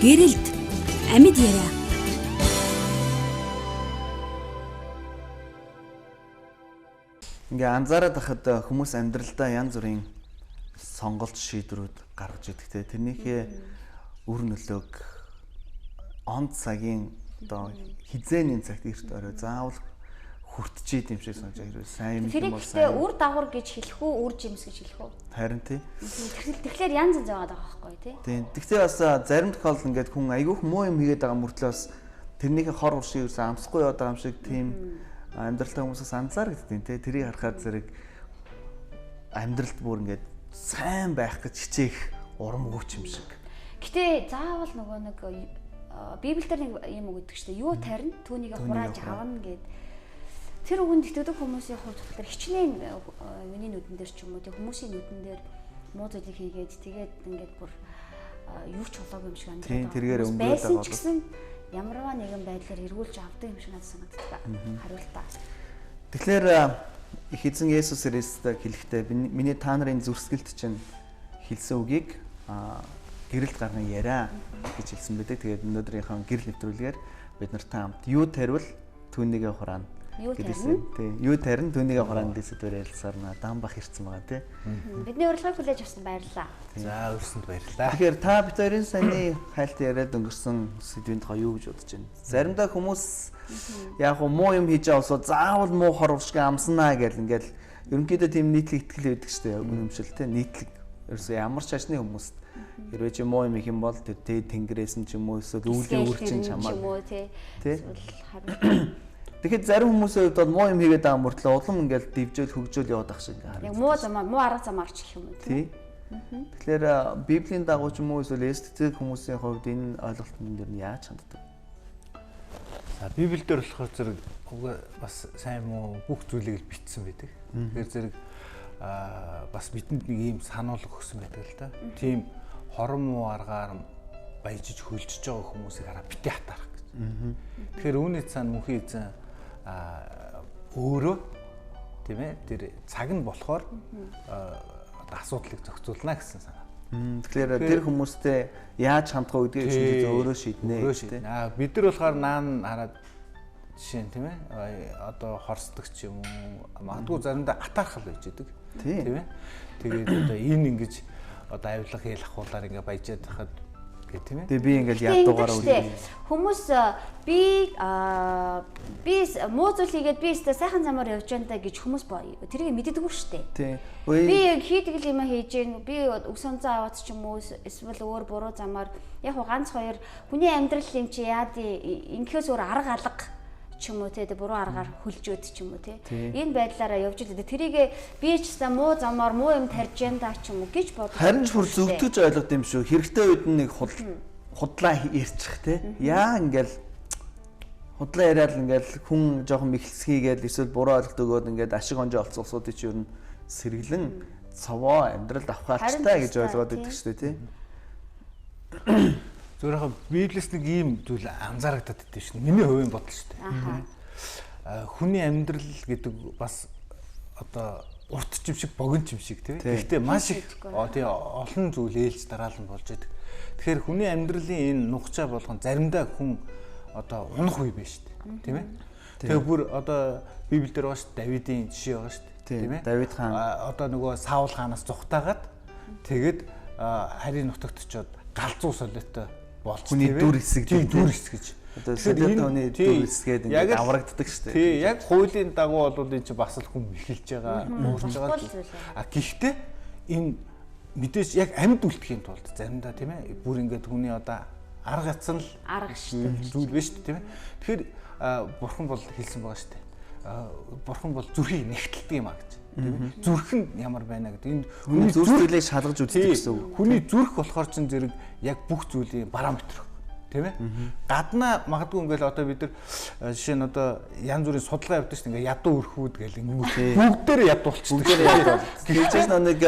Гэрэлт амьд яриа. Ингээ анзаараад байхад хүмүүс амьдралдаа янз бүрийн сонголт шийдвэрүүд гаргаж идэгтэй. Тэрнийхээ үр нөлөөг он цагийн одоо хизээний цагт эрт орой заавал хүртчихэд юм шиг санаж байна. Сайн юм бол сайн. Тэр үр дагавар гэж хэлэх үү, үр жимс гэж хэлэх үү? Харин тий. Тэгэхээр янз янз байгаа байхгүй тий. Тийм. Тэгтээ бас зарим тохиолдолд ингээд хүн айгүйх муу юм хийгээд байгаа мөртлөө бас тэрнийхээ хор уршиг юусан амсахгүй яваад байгаа юм шиг тийм амьдралтай хүмүүсээс анзаарэгддэг тий. Тэрийг харахад зэрэг амьдралд бүр ингээд сайн байх гэж хичээх урам өгч юм шиг. Гэтэ заавал нөгөө нэг Библиэлд нэг юм үг гэдэг чинь юу тарина түүнийг хурааж авна гэд. Тэр үгэнд итгэдэг хүмүүсийн хувьд болохоор хичнээн миний нүдэн дээр ч юм уу тэг хүмүүсийн нүдэн дээр муу зүйлийг хийгээд тэгээд ингээд бүр юу ч болоогүй юм шиг амьдраад байгаа. Тийм тэргээр өнгөрөөд байгаа. Байсан ч гэсэн ямарваа нэгэн байдлаар эргүүлж авдаг юм шиг надад санагддаг. Хариултаа. Тэгэхээр их эзэн Есүс Христостэй хэлэхдээ миний та нарын зүрсгэлд чинь хэлсэн үгийг гэрэлт гарган яриа гэж хэлсэн байдаг. Тэгээд өнөөдрийнхөө гэрэл нэвтрүүлгээр бид нартай хамт юу таривал түүнийгээ хураана. Юу тарин түүнийгээ хураана гэсэн сэдвээр ярилцсаар дан бах ирсэн байгаа тий. Бидний урилгыг хүлээж авсанд баярлалаа. За өрсөнд баярлалаа. Тэгэхээр та бид хоёрын саяны хайлт яриад өнгөрсөн сэдвийн тухай юу гэж бодож байна? Заримдаа хүмүүс яг гоо муу юм хийж авсаа заавал муу хор уршиг амснаа гэл ингээл ерөнхийдөө тийм нийтлэг итгэл өгдөг штэ үнэмшил тий. Нийтлэг ерөөсөө ямар ч ашны хүмүүст хэрвээ чи муу юм их юм бол тэр тэнгэрээс нь ч юм уу эсвэл өвлийн үрчин чамаа тий. Тэгэхэд зарим хүмүүсийн хувьд бол муу юм хийгээд байгаа мөртлөө улам ингээл дивжөөл хөгжөөл яваад ах шиг харагдаж. Яг муу замаар муу арга замаар ч гэх юм уу тий. Тэгэхээр Библийн дагуу ч юм уу эсвэл эстетик хүмүүсийн хувьд энэ ойлголтын дээр нь яаж ханддаг? За Библиэлд болохоор зэрэг бас сайн муу бүх зүйлийг бичсэн байдаг. Тэгэхээр зэрэг бас бидэнд нэг ийм сануулга өгсөн байдаг л да. Тийм хорон муу аргаар баяжиж хөлжиж байгаа хүмүүсийг хараа бити хатаарах гэж. Тэгэхээр үүний цаана мөнхийн эзэн өөрөө тийм ээ тэр цаг нь болохоор асуудлыг зохицуулна гэсэн санаа. Тэгэхээр тэр хүмүүстэй яаж хандах вэ гэдгийг өөрөө шийднэ. Бид нар болохоор наан хараад жишээ нь тийм ээ одоо хорсдогч юм уу магадгүй заримдаа атаархал байж идэг тийм ээ. Тэгээд одоо энэ ингэж одоо авилга хэл ахуулаар ингээ баяжаад хахад гэх тийм ээ. Тэгээ би ингээл ядуугаараа үлдээ. Хүмүүс би муу зүйл хийгээд би өөртөө сайхан замаар явж байна гэж хүмүүс тэрийг мэддэггүй шүү дээ. Би яг хийдэг юм хийж гэн би өсөнцөө аваад ч юм уу эсвэл өөр буруу замаар яг ганц хоёр хүний амьдрал юм чи яад ингэхээс өөр арга алга ч юм уу те буруу аргаар хөлжөөд ч юм уу те энэ байдлаараа явж идэв. Тэрийг би ч гэсэн муу замаар муу юм тарж яндаа ч юм уу гэж бодож харин ч бүр зөвтгөж ойлгод юм шүү. Хэрэгтэй үед нэг худлаа ярьчих те. Яа ингээл худлаа яриад ингээл хүн жоохон мэхэлсгийгээл эсвэл буруу ойлголт өгөөд ингээд ашиг онжоо олцсон усуудыг чи ер нь сэргэлэн цаваа амьдралд авахалчтай гэж ойлгоод байдаг шүү дээ те. Зүгээр хаа Библиэс нэг ийм зүйл анзаарагдаад байдаг шин. Миний хувийн бодол шүү дээ. Хүний амьдрал гэдэг бас одоо урт юм шиг богино юм шиг тийм. Гэхдээ маш их тий олон зүйл ээлж дараалан болж байдаг. Тэгэхээр хүний амьдралын энэ нухчаа болгон заримдаа хүн одоо унах үе байна шүү дээ. Тийм ээ. Тэгээ бүр одоо Библиэлд байгаа шүү дээ. Давидын жишээ байгаа шүү дээ. Тийм ээ. Давид хаан одоо нөгөө Саул хаанаас зүхтаагаад тэгээд харийн нутагт очиод галзуу солиотой болж хүний дүр хэсэг дүр хэсэг гэж. Одоо солиотооны дүр хэсгээд ингээд аврагддаг шүү дээ. Тий, яг хуулийн дагуу бол энэ чинь бас л хүн эхэлж байгаа, уурж байгаа. Гэхдээ энэ мэдээж яг амьд үлдэхийн тулд заримдаа тийм ээ бүр ингээд хүний одоо арга гацсан л арга шүү дээ. Зүйл байна шүү дээ тийм ээ. Тэгэхээр бурхан бол хэлсэн байгаа шүү дээ. Бурхан бол зүрхийг нэгтэлдэг юм а гэж. Зүрх нь ямар байна гэдэг. Энд хүний зүрхлийг шалгаж үздэг гэсэн үг. Хүний зүрх болохоор ч зэрэг яг бүх зүйлийн параметр тийм ээ. Гаднаа магадгүй ингээл одоо бид нар жишээ нь одоо янз бүрийн судалгаа явуулдаг шүү дээ. Ингээ ядуу өрхүүд гэл ингээ бүгдээр ядуулчихдаг. Гэхдээ нэг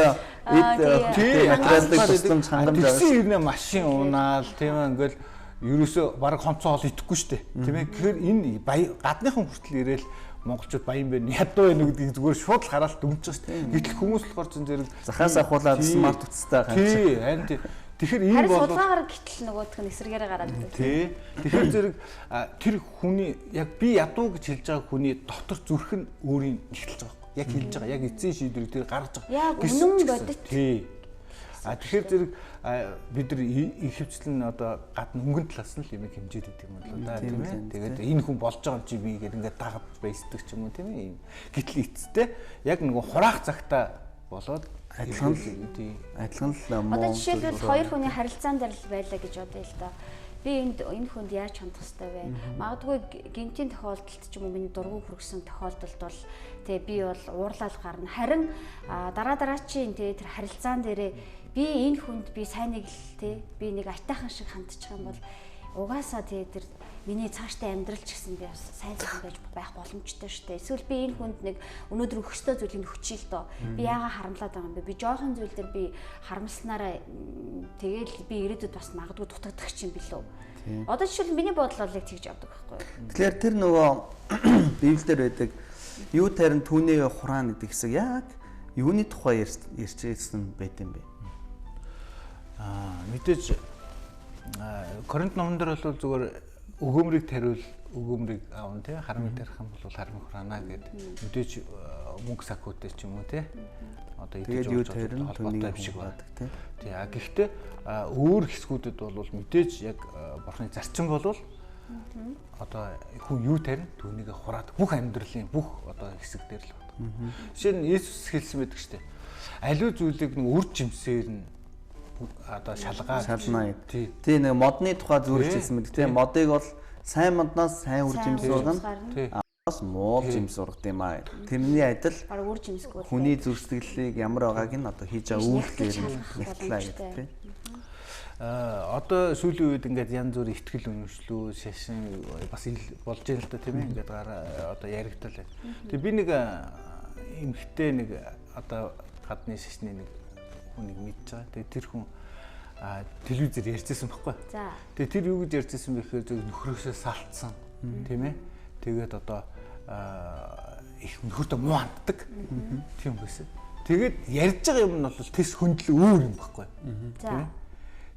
материалын тусламж хангамж байгаа. Тэгсэн ирнэ машин унаал тийм ээ ингээл ерөөсөө баг хонцоо ол идэхгүй шүү дээ. Тийм ээ. Тэгэхээр энэ гадныхан хүртэл ирээл монголчууд баян байна ядуу байна гэдгийг зүгээр шууд л хараад дүнж байгаа шүү дээ. Гэтэл хүмүүс болохоор ч зэрэг захаас ахуулаад смарт утастай ганц. Тий, харин Тэгэхээр энэ бол судалгаагаар гэтэл нөгөөх нь эсрэгээрээ гараад байна. Тий. Тэгэхээр зэрэг тэр хүний яг би ядуу гэж хэлж байгаа хүний дотор зүрх нь өөрийн ихтэлж байгаа. Яг хэлж байгаа. Яг эцсийн шийдвэрийг тэр гаргаж байгаа. Яг үнэн бодит. Тий. Тэгэхээр зэрэг бид нар ихэвчлэн одоо гадна өнгөн талаас нь л юм хэмжээд идэг юм л да тийм ээ. Тэгээд энэ хүн болж байгаа юм чи би гэдэг ингээд дагаж баясдаг ч юм уу тийм ээ. Гэтэл эцэстээ яг нэг хураах цагтаа болоод адилхан л муу. Одоо жишээлбэл хоёр хүний харилцаан дээр л байлаа гэж бодъё л доо. Би энэ хүнд яаж хандах ёстой вэ? Магадгүй гинтийн тохиолдолд ч юм уу миний дургу хүргэсэн тохиолдолд бол тэгээ би бол уурлал гарна. Харин дараачийн тэгээ тэр харилцаан дээрээ би энэ хүнд би сайныг л тий би нэг айтайхан шиг хандчих юм бол угаасаа тэгээ тэр миний цааштай амьдрал ч гэсэн би бас сайн сайн байж байх боломжтой шүү дээ. Эсвэл би энэ хүнд нэг өнөөдөр өгөх ёстой зүйлийг өгчих л доо. Би яага харамлаад байгаа юм бэ? Би жоохон зүйл дээр би харамснараа тэгээл би ирээдүйд бас магадгүй дутагдах юм билүү. Одоо жишээл миний бодол бол яг тэгж явдаг байхгүй юу? Тэгэхээр тэр нөгөө Библиэлд байдаг юу тарин түүний хураан гэдэг хэсэг яг юуны тухай ярьчихсан байт юм бэ? Мэдээж Коринт номон дээр бол зүгээр өгөөмрийг тариул өгөөмрийг аавн тий харамыг тарих юм бол харамыг хураана гэдэг. Мэдээж мөнгө сакуутай ч юм уу тий. Одоо идэж юу тарин түүнийг шиг байдаг тий. Тий. Гэхдээ өөр хэсгүүдэд бол мэдээж яг бурхны зарчим болвол одоо хүн юу тарин түүнийг хураад бүх амьдралын бүх одоо хэсэг дээр л байна. Жишээ нь Есүс хэлсэн байдаг шүү дээ. Аливаа зүйлийг нэг үр жимсээр нь одоо шалгаа шалнаа. Тий нэг модны тухай зүрхжсэн мэт тий модыг бол сайн модноос сайн үр жимс ургана. Бас муу жимс ургад юм аа. Тэрний адил үр жимсгүй хүний зүрх сэтгэлийг ямар байгааг нь одоо хийж байгаа үйлдэлээр нь мэтлээ гэдэг тий. Одоо сүүлийн үед ингээд янз бүр ихтгэл үнэмшлүү шашин бас болж байгаа л да тийм ээ ингээд одоо яригдал. Тэгээ би нэг эмхтэй нэг одоо гадны шашны нэг хүнийг мэдж байгаа. Тэгээ тэр хүн телевизээр ярьжсэн байхгүй. Тэгээ тэр юу гэж ярьжсэн бэ гэхээр зөв нөхрөөсөө салтсан тийм ээ. Тэгээд одоо их нөхөртөө муу ханддаг тийм байсан. Тэгээд ярьж байгаа юм нь бол тэс хөндлөө өөр юм байхгүй. Тийм ээ.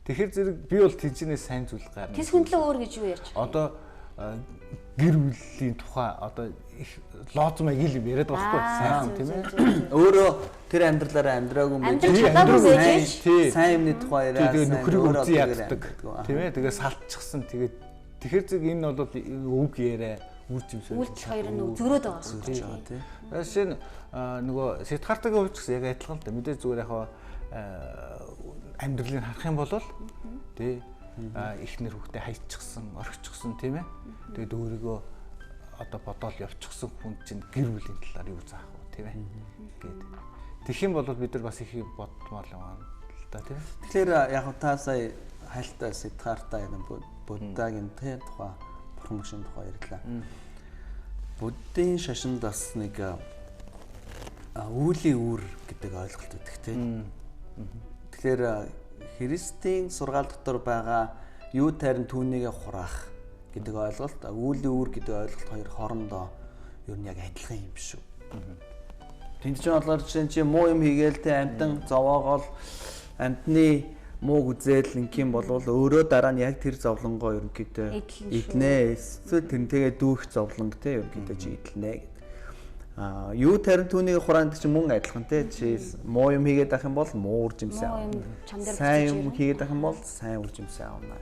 Тэгэхээр зэрэг би бол тэнцэнээс сайн зүйл гарна. Тэс хөндлөө өөр гэж юу ярьж? Одоо гэр бүлийн тухай одоо их лоозмаг юм яриад байгаа байхгүй сайн тийм ээ. Өөрөө тэр амьдралаараа амьдраагүй сайн юмны тухай яриад тэгээ нөхрийг үзий яддаг тийм ээ. Тэгээ салтчихсан тэгээд тэгэхээр зэрэг энэ бол үг яриа үр жимс үйлдэл хоёр нь зөрөөд байгаа тийм тийм. Жишээ нь нөгөө Сидхартагийн хувьд ч гэсэн яг адилхан л да. Мэдээж зүгээр яг амьдралыг харах юм бол тий ихнэр хүүхдээ хайчихсан, орхичихсан тийм ээ. Тэгээд өөрийгөө одоо бодоол явчихсан хүн чинь гэр бүлийн талаар юу заах вэ тийм ээ гээд. Тэгэх юм бол бид нар бас их бодмоор юм аа л да тийм. Тэгэхээр яг та сая хайлтаа Сидхарта юм Буддагийн тухай бурхан машин тухай ярьлаа. Буддийн шашинд бас нэг үүлийн үр гэдэг ойлголт өгдөг тийм. Тэгэхээр Христийн сургаал дотор байгаа юу тарин түүнийг хураах гэдэг ойлголт, үүлийн үр гэдэг ойлголт хоёр хоорондоо ер нь яг адилхан юм шүү. Тэнд чинь болохоор чи муу юм хийгээл те амтан зовоогоол амтны мууг үзэл ингийн болвол өөрөө дараа нь яг тэр зовлонгоо ерөнхийдөө иднэ. Эсвэл тэрнтэйгээ дүүх зовлонг те ерөнхийдөө чи идэлнэ гэдэг. Юу тарин түүнийг хураанд чинь мөн адилхан те жишээ муу юм хийгээд авах юм бол муу үр жимс аавна. Сайн юм хийгээд авах юм бол сайн үр жимс аавна.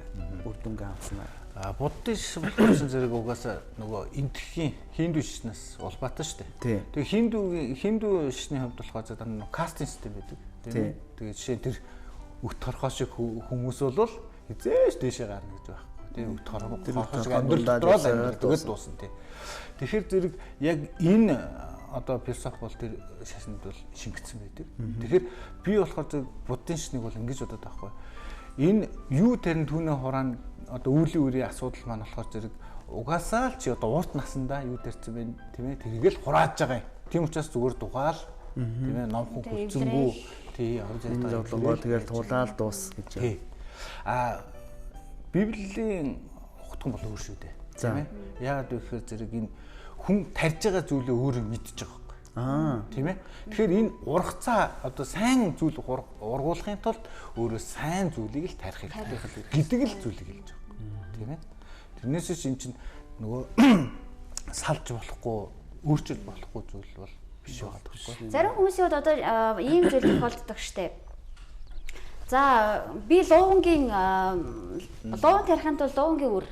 Үр дүнгээ авснаа. Буддийн шашин зэрэг угаасаа нөгөө энтхийн хинду шашнаас улбаатай шүү дээ. Тэгээ хинду шашны хувьд болохоор задан кастинг систем байдаг. Тийм. Тэгээ жишээ тэр өт торхоо шиг хүмүүс бол хизээш дээшээ гарна гэж байхгүй. Тийм өт торхоо шиг амьдрал дотроо дуусна тийм. Тэгэхээр зэрэг яг энэ одоо философи бол тэр шашинд бол шингэсэн байдаг. Тэгэхээр би болохоор зөв буддийн шашныг бол ингэж бодоод байхгүй. Энэ юу тарин түүнээ хураана одоо үүлийн үрийн асуудал маань болохоор зэрэг угаасаа л чи одоо урт насандаа юу тарьсан бэ тийм ээ тэргээл хурааж байгаа юм. Тийм учраас зүгээр дугаал тийм ээ номхон хүчзэнгүү тий орж байгаа зовлонгоо тэгэл тулаал дуус гэж. Тий. Библийн ухтхан бол өөр шүү дээ. Тийм ээ. Яагаад вэ гэхээр зэрэг энэ хүн тарьж байгаа зүйлээ өөрөө мэдчихэж байгаа байхгүй. Тийм ээ. Тэгэхээр энэ ургацаа одоо сайн зүйл ургуулахын тулд өөрөө сайн зүйлийг л тарих гэдэг л зүйлийг хэлж байгаа. Тийм ээ. Тэрнээс чинь чинь нөгөө салж болохгүй, өөрчлөлт болохгүй зүйл бол биш байгаа байхгүй. Зарим хүмүүсийн хувьд одоо ийм зүйл тохиолддог штеп. За би луугийн тарихын тулд луугийн үр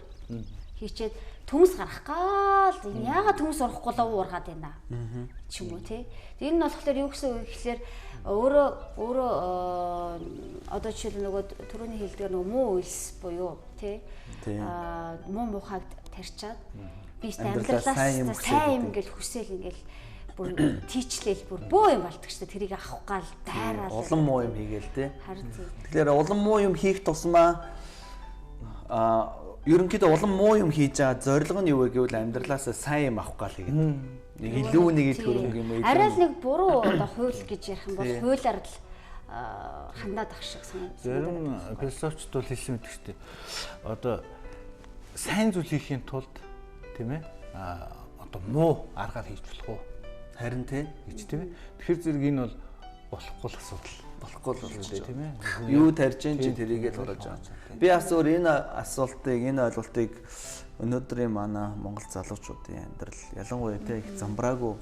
хийчээд төмс гарах гал энэ яагаад төмс урахгүй луу ургаад байна ч юм уу тий. Энэ нь болохоор юу гэсэн үг гэхээр өөрөө одоо жишээл нөгөө түрүүний хэлдгээр нөгөө муу үйлс буюу тий муу мухайг тарьчаад би амьдралаас сайн юм ингээл хүсэл ингээл бүр тийчлээл бүр бөө юм болдог шүү дээ. Тэрийг авах гал дайраал улам муу юм хийгээл тий. Харин тийм. Тэгэхээр улам муу юм хийх тусмаа ерөнхийдөө улам муу юм хийж байгаа зорилго нь юу вэ гэвэл амьдралаас сайн юм авах гал хийгээд. Нэг илүү нэг ил хөрөнгө юм уу? Арай л нэг буруу одоо хууль гэж ярих юм бол хуулиар л хандаад ах шиг санагдав. Зарим философчд бол хэлсэн мэт шүү дээ. Одоо сайн зүйл хийхин тулд тийм ээ одоо муу аргаар хийж болох уу? Харин тий гэж тийм ээ. Тэгэхээр зэрэг энэ бол болохгүй л асуудал. Болохгүй л асуудал тийм ээ. Юу тарьж чинь тэрийгээ л ураж байгаа. Би бас өөр энэ асуултыг, энэ ойлголтыг өнөөдрийн манай Монгол залуучуудын амьдрал ялангуяа тий их замбраагүй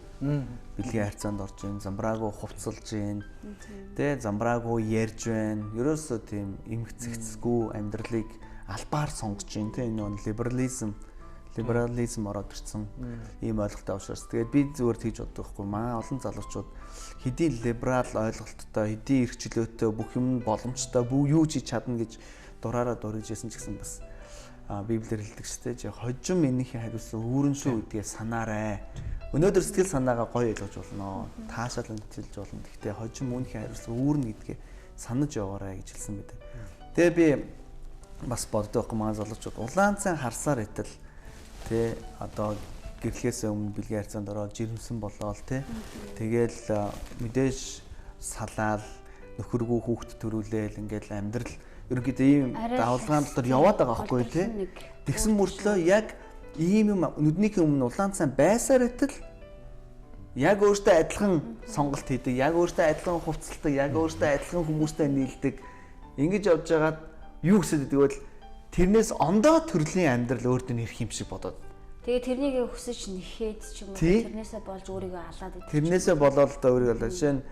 бэлгийн харьцаанд орж ийн, замбраагүй хувцалж ийн, тий замбраагүй ярьж байна. Ерөөсөө тийм эмгцэгцгүй амьдралыг албаар сонгож ийн тий энэ либерализм ороод ирсэн ийм ойлголттой учраас тэгээд би зүгээр тэгж боддог байхгүй маа олон залуучууд хэдийн либерал ойлголттой хэдийн эрх чөлөөтэй бүх юм боломжтой юу ч хийж чадна гэж дураараа дурж ирсэн ч гэсэн бас библиэр хэлдэг шүү дээ хожим энийхээ хариуцлага үүрэн шүү гэдгээ санаарай. Өнөөдөр сэтгэл санаагаа гоё ойлгож болно. Таашаал мэдчилж болно. Гэхдээ хожим үүнийхээ хариуцлага үүрэн гэдгээ санаж яваарай гэж хэлсэн байдаг. Тэгээ би бас боддог байхгүй маа залуучууд улаан цай харсаар итэл тэ одоо гэрлэхээс өмнө бэлгийн харьцаанд ороод жирэмсэн болоод тэ тэгээл мэдээж салаал нөхөргөө хүүхд төрүүлээл ингээл амьдрал ерөнхийдөө ийм давлгаан дотор яваад байгаа байхгүй тэ тэгсэн мөртлөө яг ийм юм нүднийхээ өмнө улаан цай байсаар итэл яг өөртөө адилхан сонголт хийдэг яг өөртөө адилхан хувцалдаг яг өөртөө адилхан хүмүүстэй нийлдэг ингэж явж байгаад юу гэсэд гэдэг вэ тэрнээс ондоо төрлийн амьдрал өөртөө нэрх юм шиг бодоод. Тэгээ тэрнийг хүсэж нэхэд ч юм уу тэрнээсээ болж өөрийгөө алаад идэв. Тэрнээсээ болоод одоо өөрийгөө алаад жишээ нь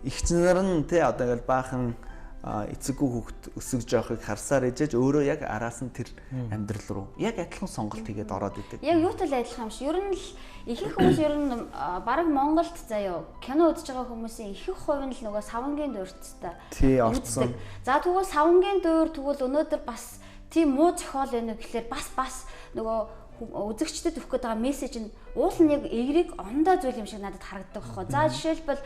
ихчнэр нь тий одоо ингээл баахан эцэггүй хүүхд өсөж явахыг харсаар ээжэж өөрөө яг араас нь тэр амьдрал руу яг адилхан сонголт хийгээд ороод идэг. Яг юутай л адилхан юм шиг. Ер нь л ихэнх хүмүүс ер нь бараг Монголд заяа кино үзэж байгаа хүмүүсийн ихэнх хувь нь л нөгөө савангийн дуурцтай. Тий орцсон. За тэгвэл савангийн дуур тэгвэл өнөөдөр бас тийм муу зохиол байна гэхэлэр бас нөгөө үзэгчдэд өгөх гээд байгаа мессеж нь уул нь яг эерэг ондоо зүйл юм шиг надад харагддаг байхгүй. За жишээлбэл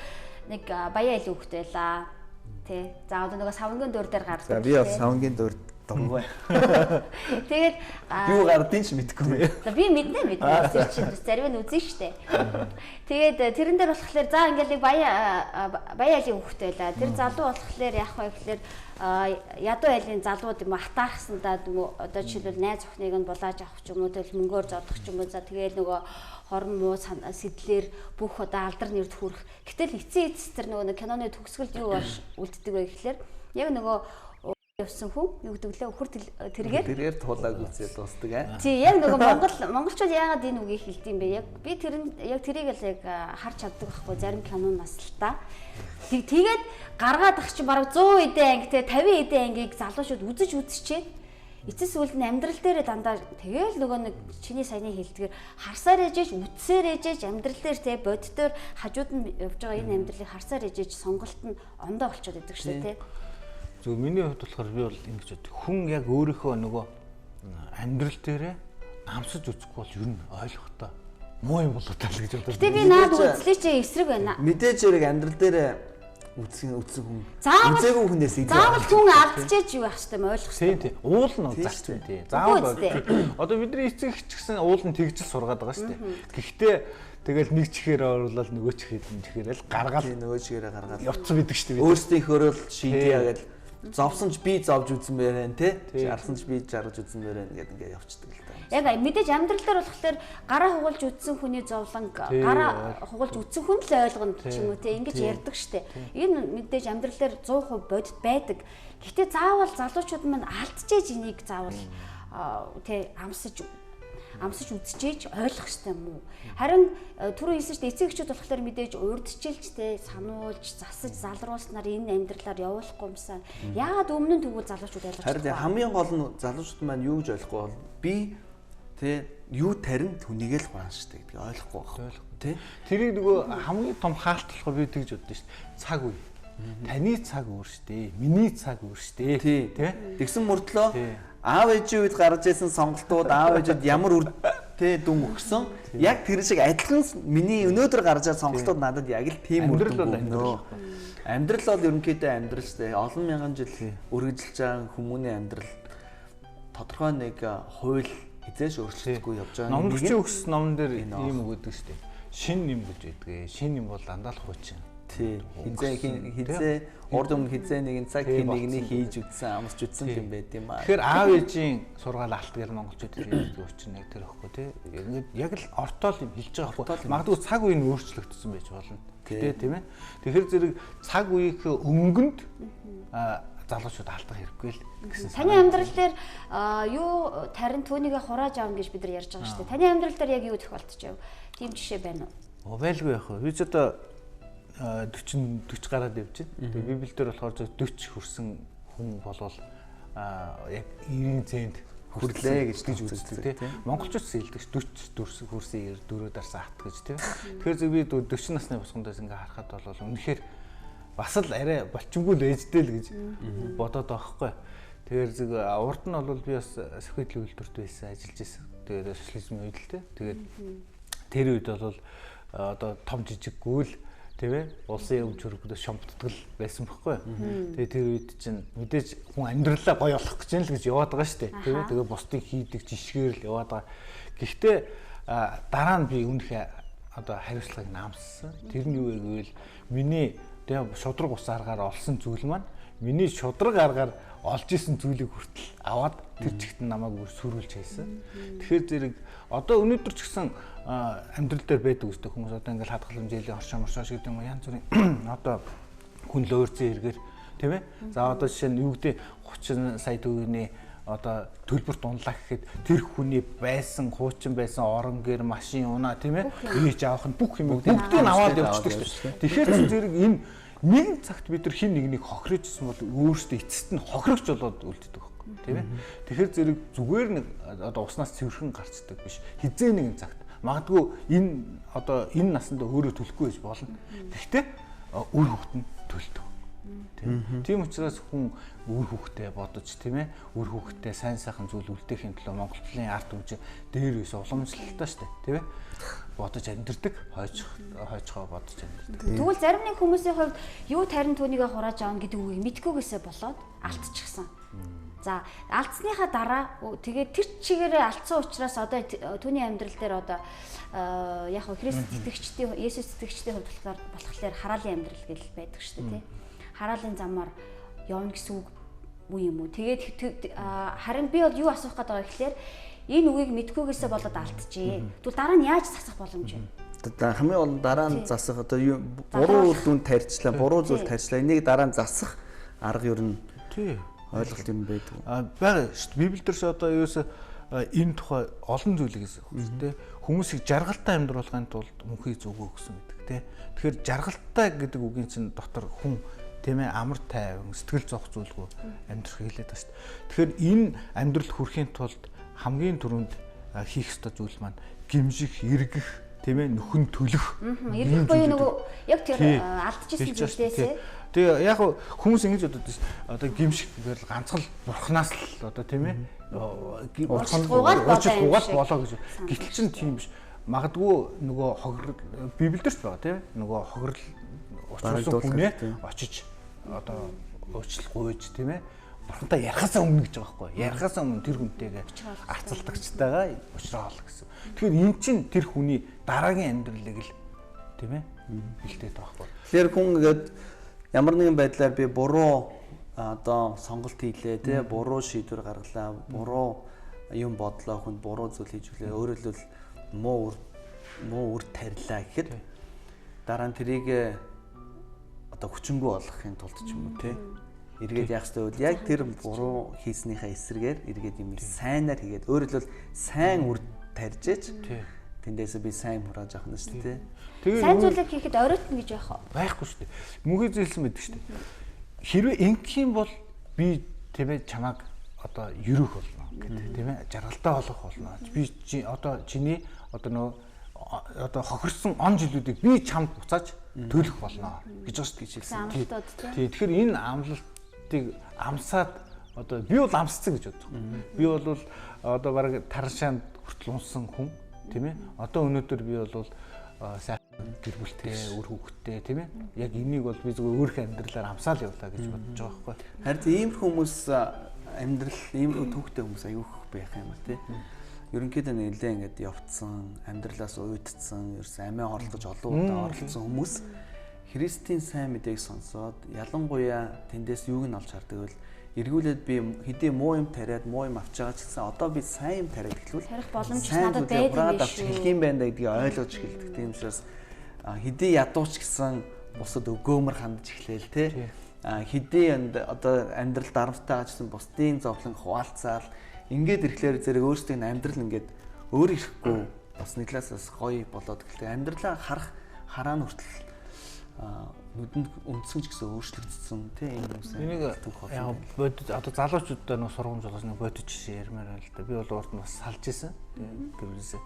нэг баяа илүү хөхтэй байлаа. Тэ. За одоо нөгөө савангийн дуур дээр гардаг. За би бас савангийн дуур дургүй. Тэгээд юу гардыг ч мэдэхгүй юм. За би мэднэ чинь зарим нь үзэн штэ. Тэгээд тэрэн дээр болохоор за ингээл баяа айлын хөхтэй байлаа. Тэр залуу болохоор яах вэ гэхээр ядуу айлын залууд юм хатаархсандаа одоо жишээлбэл найз охиныг нь булааж авах ч юм уу тэгэл мөнгөөр зодох ч юм уу за тэгэл нөгөө хорон муу сэтлэр бүх одоо алдар нэрд хүрэх. Гэтэл эцсийн эцэс тэр нөгөө киноны төгсгөлд юу болж үлддэг вэ гэхээр яг нөгөө явсан хүн юу гэдэг лээ өхөр тэргээр туулааг үзээ дуустдаг аа. Тий яг нөгөө монголчууд яагаад энэ үгийг хэлдэм бэ? Яг би тэрийг л яг харж чаддаг байхгүй зарим кинонаас л та. Тэгээд гаргаад ах чи бараг 100 эдэн анги те 50 эдэн ангийг залуучууд үзчихээд эцэс үлд нь амьдрал дээр дандаа тэгэл нөгөө нэг чиний саяны хэлдгээр харсаар ээжэж үтсээр ээжэж амьдрал дээр те боддоор хажууд нь явж байгаа энэ амьдралыг харсаар ээжэж сонголт нь ондоо болчиход идэг шүү те. Зөв миний хувьд болохоор би бол ингэж боддог. Хүн яг өөрийнхөө нөгөө амьдрал дээрээ амсаж үзэхгүй бол ер нь ойлгохтой муу юм болоо тал гэж боддог. Гэтэ би наад үзлээ чи эсрэг байна. Мэдээж зэрэг амьдрал дээрээ үзсэн хүн. Үзээгүй хүнээс илүү. Заавал хүн алдчихэж юу ах штэ ойлгох штэ. Тийм. Уул нь зарч тий. Заавал одоо бидний эцэг ч гэсэн уул нь тэгжил сургаад байгаа штэ. Гэхдээ тэгэл нэг чихээр оруулаад нөгөө чихээр л гаргаал нөгөө чихээрээ гаргаал явцсан байдаг штэ. Өөрсдийнхөө л шийдээ гэж зовсон ч би зовж үзэн бэрэн тий. Жарсан ч би жаргаж үзэн бэрэн гэдэг ингээд явцдаг л та. Яг мэдээж амьдрал дээр болохоор гараа хугалж үтсэн хүний зовлон гараа хугалж үтсэн хүн л ойлгоно ч юм уу те ингэж ярьдаг штэ. Энэ мэдээж амьдрал дээр 100% бодит байдаг. Гэхдээ заавал залуучууд маань алдчихэж энийг заавал те амсаж үзчихээж ойлгох хэрэгтэй юм уу? Харин түрүү хэлсэн шүү дээ эцэг эхчүүд болохоор мэдээж урдчилж те сануулж засаж залруулснаар энэ амьдралаар явуулахгүй юмсан. Яагаад өмнө нь тэгвэл залуучууд ойлгож байгаа? Харин хамгийн гол нь залуучууд маань юу гэж ойлгохгүй бол би те юу тарин хүнийгээ л хураан штэ гэдгийг ойлгохгүй байна. Тэ? Тэрийг нөгөө хамгийн том хаалтчлах би тэгж боддоо штэ. Цаг үе. Таны цаг өөр штэ. Миний цаг өөр штэ. Тэ? Тэгсэн мөртлөө аав ээжийн үед гарч ирсэн сонголтууд аав ээжид ямар дүн өгсөн яг тэр шиг адилхан миний өнөөдөр гарч ирсэн сонголтууд надад яг л тийм үр дүн өгнө. Амьдрал бол ерөнхийдөө амьдрал шүү дээ. Олон мянган жил үргэлжилж байгаа хүмүүний амьдрал тодорхой нэг хууль хизээш өөрчлөгдөхгүй явж байгаа. Номлогчийн өгс номон дээр ийм үг өгдөг шүү дээ. Шин юм гэж өгдөг. Шин юм бол дандаа л хуучин. Тий. Хизээ урд өмнө хизээ нэгэн цаг нэгний хийж үтсэн амсч үтсэн юм байт юм аа. Тэгэхээр аав ээжийн сургаал алтгаар монголчууд хэлдэг учраас яг тэр ихгүй тий. Ингээд яг л ортоол юм хэлж байгаа байхгүй. Магадгүй цаг үе нь өөрчлөгдсөн байж болно. Гэтэ тийм ээ. Тэгэхээр зэрэг цаг үеийнхээ өнгөнд залуучууд алдах хэрэггүй л гэсэн. Таны амьдрал дээр юу тарин түүнийгээ хурааж аавна гэж бид нар ярьж байгаа шүү дээ. Таны амьдрал дээр яг юу тохиолдож байв? Тийм жишээ байна уу? Байлгүй яах вэ? Би ч одоо 40 гараад явж байна. Тэгээ Библиэлд болохоор 40 хүрсэн хүн болвол яг 90 цент хүрлээ гэж үздэг тийм. Монголчууд хэлдэг 40 хүрсэн 4 дарсан хат гэж тийм. Тэгэхээр зөв би 40 насны босгондоос ингээ харахад бол үнэхээр бас л арай болчингүй л ээжтэй л гэж бодоод байгаа хгүй. Тэгэхээр зөв урд нь бол би бас сөхөдлийн үйлдвэрт байсан, ажиллаж байсан. Тэгээд социализмын үед л тийм. Тэгээд тэр үед бол одоо том жижиггүй л тийм ээ улсын өмч хөргөдөө шомтдгал байсан байхгүй. Тэгээ тэр үед чинь мэдээж хүн амьдралаа гоё болох гэж л гэж яваад байгаа шүү дээ. Тийм ээ тэгээ бусдыг хийдэг жишгээр л яваад байгаа. Гэхдээ дараа нь би үнэхээр одоо хариуцлагыг наамссан. Тэр нь юу вэ гэвэл миний тэгээ шудраг ус аргаар олсон зүйл маань миний шудраг аргаар олж исэн зүйлийг хүртэл аваад тэр чигт намайг сүрүүлж хайсан. Тэгэхээр зэрэг одоо өнөөдөр ч гэсэн амьдрал дээр байдаг үстэй хүмүүс одоо ингээл хадгалах хэмжээлийн оршоо моршоош гэдэг юм янз бүрийн одоо хүн л өөрцөн эргээр тийм ээ. За одоо жишээ нь юу гэдэг 30 сая төгрөгийн одоо төлбөрт унлаа гэхэд тэр хүний байсан хуучин байсан орон гэр машин унаа тийм ээ. Ээж авах нь бүх юм бүгдийг нь аваад явчихдаг шүү дээ. Тэгэхээр зэрэг энэ нэгэн цагт бид нар хин нэгнийг хохирожсэн бол өөрөөсөө эцэст нь хохирогч болоод үлддэг байхгүй тийм ээ. Тэгэхээр зэрэг зүгээр нэг одоо уснаас цэвэрхэн гарцдаг биш. Хизээ нэгэн цагт магадгүй энэ одоо энэ насанд өөрөө төлөхгүй байж болно. Гэхдээ үр хөвгт нь төлдөг. Тийм учраас хүн үр хөвгтээ бодож тийм ээ үр хөвгтээ сайн сайхан зүйл үлдээхийн төлөө Монголын арт түмж дээр ус уламжлалтай шүү дээ тийм ээ бодож амьдрдаг хойчхоо бодож амьдрдаг. Тэгвэл зарим нэг хүмүүсийн хувьд юу тарин түүнийгээ хурааж аавна гэдэг үгийг мэдгүйгээсээ болоод алдчихсан. За алдсныхаа дараа тэгээд тэр чигээрээ алдсан учраас одоо түүний амьдрал дээр одоо яг Христ итгэгчдийн Есүс итгэгчдийн хувьд болохоор хараалын амьдрал гэж байдаг шүү дээ тий. Хараалын замаар явна гэсэн үг юм уу? Тэгээд харин би бол юу асуух гээд байгаа гэхээр энэ үгийг мэдгүйгээсээ болоод алдчихжээ. Тэгвэл дараа нь яаж засах боломж вэ? Хамгийн гол дараа нь засах одоо буруу үр дүнд тарьчлаа, буруу зүйл тарьчлаа. Энийг дараа нь засах арга юу нь тий ойлголт юм байдаг. Бага шүү дээ. Библиэлд одоо юусе энэ тухай олон зүйлээс хүстэй хүмүүсийг жаргалтай амьдруулахын тулд мөнхийг зүгөө өгсөн гэдэг тий. Тэгэхээр жаргалтай гэдэг үгийн чинь дотор хүн тийм ээ амар тайван сэтгэл зовх зүйлгүй амьдрах хэлээд байна шүү дээ. Тэгэхээр энэ амьдралд хүрэхийн тулд хамгийн түрүүнд хийх ёстой зүйл маань гимжих, эргэх, тийм ээ нөхөн төлөх. Эргэх буюу нөгөө яг тэр алдчихсан зүйлээсээ. Тэгээ яг хүмүүс ингэж боддог шүү. Одоо гимших гэхээр ганцхан бурхнаас л одоо тийм ээ уучлах болоо гэж. Гэтэл чинь тийм биш. Магадгүй нөгөө хохирол Библиэлд ч байгаа тийм ээ нөгөө хохирол учруулсан хүнээ очиж одоо уучлах гуйж тийм ээ бурхантай ярихаасаа өмнө гэж байгаа байхгүй. Ярихаасаа өмнө тэр хүнтэйгээ арцалдагчтайгаа уулзраал гэсэн. Тэгэхээр эн чинь тэр хүний дараагийн амьдралыг л тийм ээ бэлдээд байгаа байхгүй. Тэгэхээр хүн ингээд ямар нэгэн байдлаар би буруу одоо сонголт хийлээ тий буруу шийдвэр гаргалаа буруу юм бодлоо хүнд буруу зүйл хийж өглөө өөрөөр хэлбэл муу үр тарилаа гэхэд дараа нь тэрийг одоо хүчингүй болгохын тулд ч юм уу те эргээд яах ёстой бол яг тэр буруу хийснийхээ эсрэгээр эргээд юм сайнаар хийгээд өөрөөр хэлбэл сайн үр тарьжээч тэндээсээ би сайн хурааж авах нь шүү дээ. Тэгээ сайн зүйлийг хийхэд оройтно гэж байхгүй шүү дээ. Мөнхий зээлсэн байдаг шүү дээ. Хэрвээ ингэх юм бол би тэмээ чамайг одоо ерөөх болно гэдэг тийм ээ жаргалтай болох болно. Би одоо чиний одоо нөгөө одоо хохирсон он жилүүдийг би чамд буцааж төлөх болно гэж байна шүү дээ хэлсэн. Тийм. Тэгэхээр энэ амлалтыг амсаад одоо би бол амсцсан гэж боддог. Би бол одоо бараг таршаанд хүртэл унсан хүн тийм ээ. Одоо өнөөдөр би бол сайхан гэр бүлтэй, үр хүүхэдтэй тийм ээ. Яг энийг бол би зөвхөн өөрийнхөө амьдралаар амсаал явуулаа гэж бодож байгаа байхгүй. Харин ийм хүмүүс амьдрал ийм төвхтэй хүмүүс аюух байх юм а тий. Ерөнхийдөө нэлээ ингээд явцсан, амьдралаас уйдцсан, ерөөс амиа хорлож олон удаа оролцсон хүмүүс Христийн сайн мэдээг сонсоод ялангуяа тэндээс юуг нь олж хардаг вэ? Эргүүлээд би хэдий муу юм тариад муу юм авч байгаа ч гэсэн одоо би сайн юм тариад эхлүүл тарих боломж надад байдаг юм шүү. Хэлэх юм байна гэдгийг ойлгож эхэлдэг. Тийм учраас хэдий ядууч гэсэн бусад өгөөмөр хандж эхлээл те. Хэдий одоо амьдрал дарамттай гэсэн бусдын зовлон хуваалцаал ингээд ирэхлээр зэрэг өөрсдийн амьдрал ингээд өөр ирэхгүй бас нэг талаас гоё болоод эхэлдэг. Амьдралаа хараа нь хүртэл нүдэнд үндсэн ч гэсэн өөрчлөгдсөн тийм юм уусаа. Энийг яг бодит одоо залуучуудаа нэг сургамж болгож нэг бодит жишээ ярмаар байна л да. Би бол урд нь бас салж исэн. Гэрээсээ.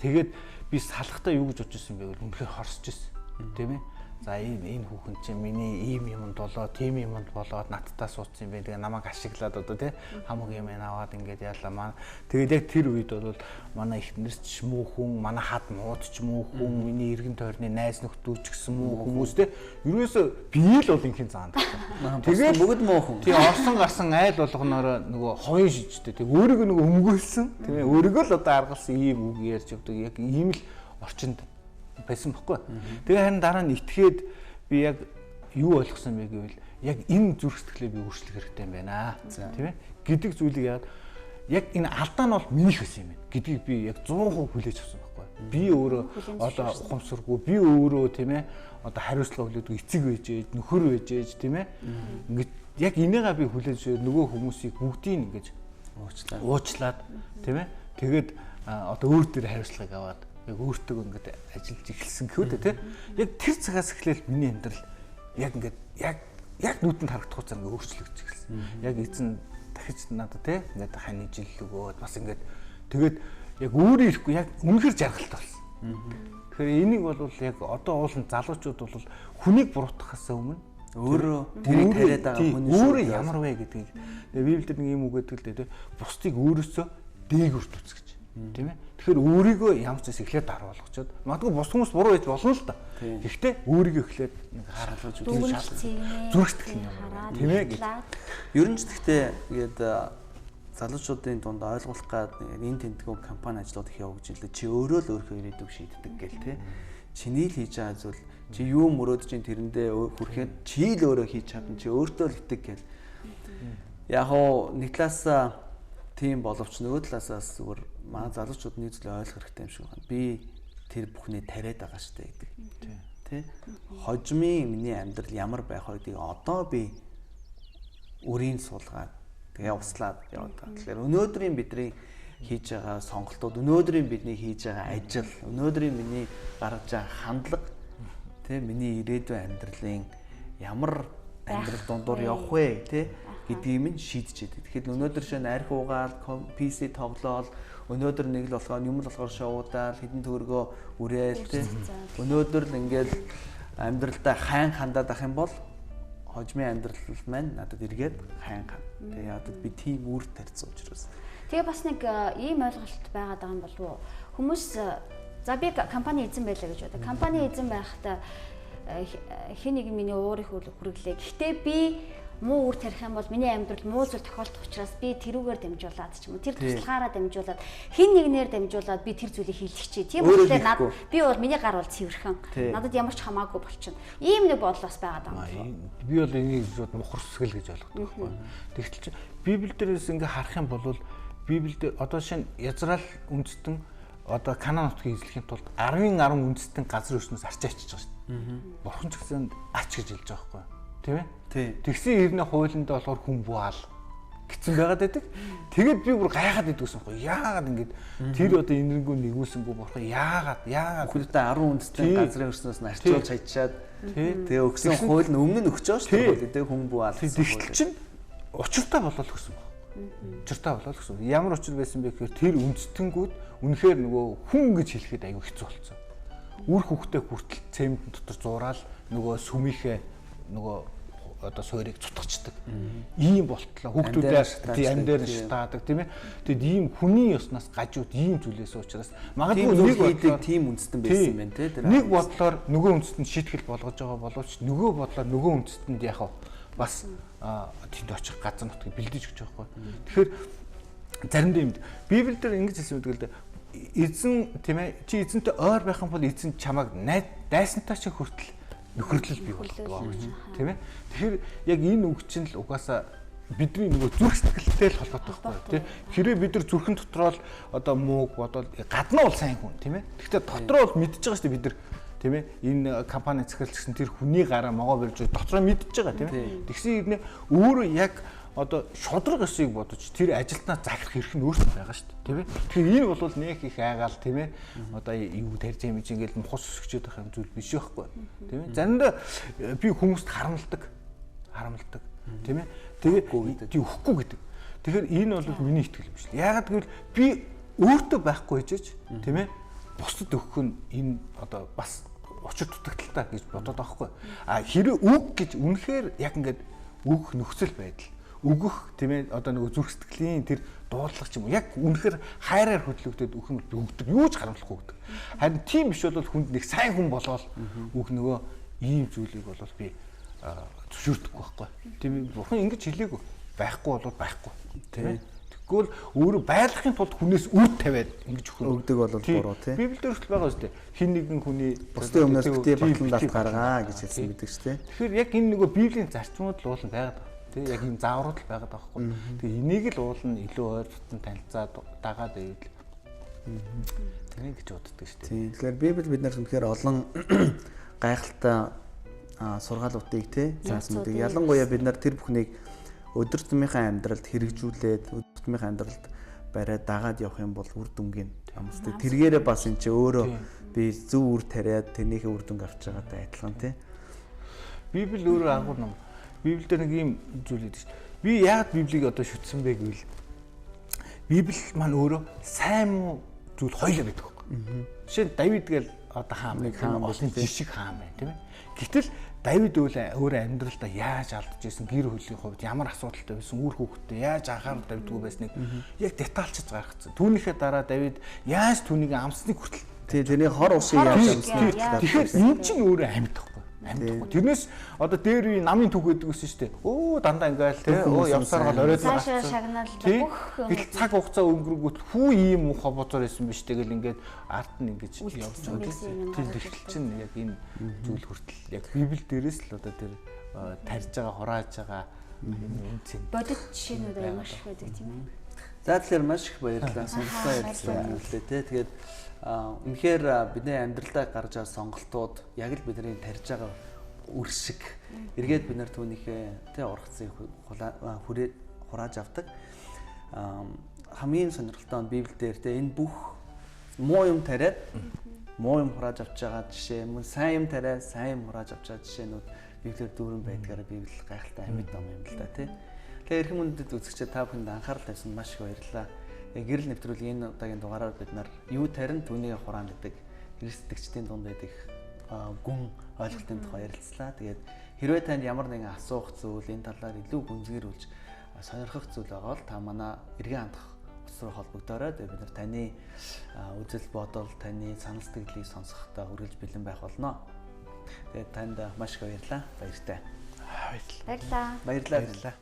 Тэгээд би салахтаа юу гэж бодож исэн бэ гэвэл үнэхээр хорсож исэн. Тийм ээ. За энэ хүүхэн чинь миний ийм юмд болоо, тийм юмд болоод надтай суудсан юм байна. Тэгээ намайг ашиглаад одоо тий хамаг юм аваад ингээд яалаа маань. Тэгээд яг тэр үед бол манай эхнэрч ч муу хүн, манай хад мууд ч муу хүн, миний эргэн тойрны найз нөхдүүд ч гэсэн муу хүмүүс тий. Ерөөсөө би л бол инхийн заанд. Тэгээд бүгд муу хүн. Тий орсон гарсан айл болгоноор нөгөө хоён шижтэй. Тэг өөрийгөө нөгөө өмгөөлсөн. Тийм ээ. Өөрийгөө л одоо аргалсан ийм үг ярьж өгдөг. Яг ийм л орчинд байсан байхгүй. Тэгээ харин дараа нь итгээд би яг юу ойлгосон бэ гэвэл яг энэ зүрх сэтгэлээ би өөрчлөх хэрэгтэй юм байна. Тийм ээ. Гэдэг зүйлийг яг энэ алдаа нь бол минийх байсан юм байна. Гэдгийг би яг 100% хүлээж авсан байхгүй. Би өөрөө одоо ухамсаргүй, би өөрөө тийм ээ одоо хариуцлага хүлээдэг эцэг байж ээж, нөхөр байж ээж тийм ээ. Ингээд яг энийгээ би хүлээж нөгөө хүмүүсийг бүгдийг ингэж уучлаад тийм ээ. Тэгээд одоо өөр төр хариуцлагыг аваад яг өөртөө ингээд ажиллаж эхэлсэн гэхүү дээ тий. Яг тэр цагаас эхлээл миний амьдрал яг ингээд яг нүдэнд харагдах хугацаа ингээд өөрчлөгдөж эхэлсэн. Яг эзэн дахиж надад тий ингээд хань жил өгөөд бас ингээд тэгээд яг өөрөө ирэхгүй яг үнэхэр жаргалтай болсон. Тэгэхээр энийг бол яг одоо уулын залуучууд бол хүнийг буруутгахаас өмнө өөрөө тэрийг тариад байгаа хүний өөрөө ямар вэ гэдгийг Библиэд нэг юм үг гэдэг л дээ тий. Бусдыг өөрөөсөө дээгүүрт үзэх гэж тийм ээ. Тэгэхээр өөрийгөө ямар ч зүйл эхлээд дараа болгочоод магадгүй бус хүмүүс буруу хийж болно л да. Гэхдээ өөрийгөө эхлээд нэг харуулж үзэх шаардлага. Зүрх сэтгэл юм хараа тийм ээ гэж. Ер нь ч гэхдээ ингээд залуучуудын дунд ойлгуулах гад энэ тентгүү компани ажлууд их явагдаж илээ. Чи өөрөө л өөрийнхөө ирээдүйг шийддэг гэл тий. Чиний л хийж байгаа зүйл чи юу мөрөөд чинь тэрэндээ хүрэхэд чи л өөрөө хийж чадна. Чи өөртөө л итэг гэл. Яг оо нэг талаас тийм боловч нөгөө талаасаас зүгээр манай залуучууд нэг зүйл ойлгох хэрэгтэй юм шиг байна. Би тэр бүхний тариад байгаа штэ гэдэг. Тэ? Хожмын миний амьдрал ямар байх вэ гэдгийг одоо би үрийн суулгаад тэгээ услаад яваад байгаа. Тэгэхээр өнөөдрийн бидний хийж байгаа сонголтууд, өнөөдрийн бидний хийж байгаа ажил, өнөөдрийн миний гаргаж байгаа хандлага тэ миний ирээдүйн амьдралын ямар амьдрал дундуур явах вэ тэ гэдгийг минь шийдэж яадаг. Тэгэхээр өнөөдөр шинэ арх угаал, PC тоглоол, өнөөдөр нэг л болохоо юм л болохоор шоудаал, хэдэн төгрөгөө үрээл тэ. Өнөөдөр л ингээл амьдралдаа хайн хандаад ах юм бол хожмын амьдрал маань надад эргээд хайн ханд. Тэгээ яадаг би тийм үр тарьсан учраас. Тэгээ бас нэг ийм ойлголт байгаад байгаа юм болов уу? Хүмүүс за би компани эзэн байлаа гэж бодоо. Компани эзэн байхдаа хэн нэг миний уурыг хүргэлээ. Гэхдээ би муу үр тарих юм бол миний амьдрал муу зүйл тохиолдох учраас би тэрүүгээр дамжуулаад ч юм уу тэр туслахаараа дамжуулаад хин нэгнээр дамжуулаад би тэр зүйлийг хийлгэх чи. Тийм болохоор надад би бол миний гар бол цэвэрхэн. Надад ямар ч хамаагүй болчихно. Ийм нэг бодол бас байгаад байгаа юм. Би бол энийг шууд мухар сүсгэл гэж ойлгодог байхгүй. Тэгтэл чи Библиэлдээс ингээ харах юм бол Библиэд одоо шинэ Израиль үндэстэн одоо Канаан нутгийг эзлэхийн тулд 10 үндэстэн газар өрснөөс арч ачиж байгаа шүү дээ. Бурхан ч гэсэн ач гэж хэлж байгаа байхгүй юу? Тийм ээ? Тийм. Тэгсэн ирнэ хуулинд болохоор хүн буаал гэсэн байгаад байдаг. Тэгээд би бүр гайхаад идэгсэн байхгүй юу? Яагаад ингэж тэр одоо энэрнгүү нэгүүлсэнгүй бурхан яагаад хүүхдээ 10 үндэстэн газрын өрснөөс нь арчуулж хайчаад тэгээ өгсөн хууль нь өмнө нь өгч байгаа шүү дээ. Тэгээ хүн буаал. Тэгтэл чинь учиртай болол гэсэн байна. Учиртай болол гэсэн. Ямар учир байсан бэ гэхээр тэр үндэстэнгүүд үнэхээр нөгөө хүн гэж хэлэхэд аюу хэцүү болсон. Үр хөвгтэй хүртэл цемент дотор зураал нөгөө сүмийнхээ нөгөө одоо суурийг цутгачдаг. Ийм болтлоо. Хүүхдүүдээр амьдээр шатаадаг тийм ээ. Тэгэд ийм хүний ёсноос гажууд ийм зүйлээс учраас магадгүй нэг бодлоор тийм үндэстэн байсан юм байна те. Нэг бодлоор нөгөө үндэстэнд шийтгэл болгож байгаа боловч нөгөө бодлоор нөгөө үндэстэнд яг бас тэнд очих газар нутгийг бэлдэж өгч байгаа байхгүй. Тэгэхээр заримдаа юмд Библиэлд ингэж хэлсэн байдаг л да. Эзэн тийм ээ чи эзэнтэй ойр байх юм бол эзэн чамайг дайсантай ч хүртэл нөхөрлөл бий болдог гэж тийм ээ. Тэгэхээр яг энэ үг чинь л угаасаа бидний нөгөө зүрх сэтгэлтэй л холбоотой байхгүй тийм. Хэрвээ бид нар зүрхэн дотроо л одоо мууг бодвол гаднаа бол сайн хүн тийм ээ. Гэхдээ дотроо бол мэдчихэж байгаа шүү дээ бид нар тийм ээ. Энэ компани захирлчсан тэр хүний гараа могоо барьж дотроо мэдчихэж байгаа тийм ээ. Тэгсэн хэрнээ өөрөө яг одоо шудраг ёсыг бодож тэр ажилтнаа захирах эрх нь өөртөө байгаа шүү дээ тийм ээ. Тэгэхээр энэ бол нэг их айгаал тийм ээ. Одоо юу тарьж юм чи ингээл мухас өсгчээд байх юм зүйл биш байхгүй тийм ээ. Заримдаа би хүмүүст харамлдаг тийм ээ. Тэгээ өгөхгүй гэдэг. Тэгэхээр энэ бол миний итгэл юм шүү дээ. Яагаад гэвэл би өөртөө байхгүй хийж тийм ээ. Бусдад өгөх нь энэ одоо бас учир дутагдaltaа гэж бодоод байгаа хгүй. А хэрэв үг гэж үнэхээр яг ингээд өгөх нөхцөл байдал өгөх тийм ээ одоо нөгөө зүрх сэтгэлийн тэр дуудлага ч юм уу яг үнэхээр хайраар хөдөлгөгдөд өгөх нь өгдөг юу ч харамлахгүй өгдөг. Харин тийм биш бол хүнд нэг сайн хүн болоод үг нөгөө ийм зүйлийг бол би зөвшөөрдөггүй байхгүй. Тийм ээ бурхан ингэж хэлээгүй байхгүй бол байхгүй тийм ээ. Тэгвэл өөрөө байрлахын тулд хүнээс үр тавиад ингэж өгдөг бол буруу тийм. Библиэлд өртөл байгаа шүү дээ. Хин нэгэн хүний бусдын өмнөөс битээ батлан гаргаа гэж хэлсэн байдаг шүү дээ. Тэгэхээр яг энэ нөгөө библийн зарчмууд л уулан байгаад тийм яг юм зааврууд л байгаад байгаа байхгүй. Тэгээ энийг л уулна илүү ойр дотн танилцаад дагаад байвал тэнийг гэж боддог шүү дээ. Тийм. Тэгэхээр Библи бид нар үнэхээр олон гайхалтай сургаалуудыг тий заасан байдаг. Ялангуяа бид нар тэр бүхнийг өдөр тутмынхаа амьдралд хэрэгжүүлээд өдөр тутмынхаа амьдралд бариад дагаад явах юм бол үр дүнгийн амстай. Тэргээрээ бас энэ чи өөрөө би зөв үр тариад тэрнийхээ үр дүнг авч байгаатай адилхан тий. Библи өөрөө агуур ном. Библиэд нэг юм зүйл байдаг шүү дээ. Би яагаад Библийг одоо шүтсэн бэ гэвэл Библи маань өөрөө сайн муу зүйл хоёлаа байдаг байхгүй. Жишээ нь Давид гээл одоо хаан олон жишг хаан байна тийм ээ. Гэтэл Давид өөрөө амьдралдаа яаж алдаж исэн гэр бүлийн хувьд ямар асуудалтай байсан үр хүүхэдтэй яаж анхаарал тавьдгүй байсныг яг детальчж гаргацсан. Түүнийхээ дараа Давид яаж түүнийг амсныг хүртэл тэрний хор усыг яаж амсныг тэгэхээр энэ чинь өөрөө амьд байхгүй. Тэрнээс одоо дээр үе намын түүх гэдэг үсэн шүү дээ. Өө дандаа ингээл тий явсаар гал оройд цаашаа шагналал бүх гэл цаг хугацаа өнгөргөт хүү ийм муухай бозоор байсан биш тэгэл ингээд арт нь ингэж явж байгаа. Тэр чинь яг энэ зүйл хүртэл яг Библи дээрээс л одоо тэр тарьж байгаа хурааж байгаа үнцэн бодит жишээнүүд маш их байдаг тийм ээ. За тэгэхээр маш их баярлалаа. Сонирхолтой ярилцлаа үлээ тий. Тэгээд үнэхээр бидний амьдралдаа гарч байгаа сонголтууд яг л бидний тарьж байгаа үр шиг эргээд бид нар түүнийхээ тий ургацыг хурааж авдаг. Хамгийн сонирхолтой нь Библиэлд тий энэ бүх муу юм тариад муу юм хурааж авч байгаа жишээ, мөн сайн юм тариад сайн юм хурааж авч байгаа жишээнүүд Библиэлд дүүрэн байдгаараа Библи гайхалтай амьд ном юм л да тий. Тэгээ эрхэм үндэд үзэгчид та бүхэнд анхаарал тавьсан маш их баярлалаа. Гэрэл нэвтрүүлгийн энэ удаагийн дугаараар бид нар юу тарин түүнийг хураан гэдэг хэрэгсдэгчдийн дунд байдаг гүн ойлголтын тухай ярилцлаа. Тэгээд хэрвээ танд ямар нэгэн асуух зүйл энэ талаар илүү гүнзгийрүүлж сонирхох зүйл байгаа бол та манай эргэн хандах утас руу холбогдоорой. Тэгээд бид нар таны үзэл бодол, таны санал сэтгэлийг сонсохдоо хүргэлж бэлэн байх болно. Тэгээд танд маш их баярлалаа. Баяртай. Баярлалаа. Баярлалаа.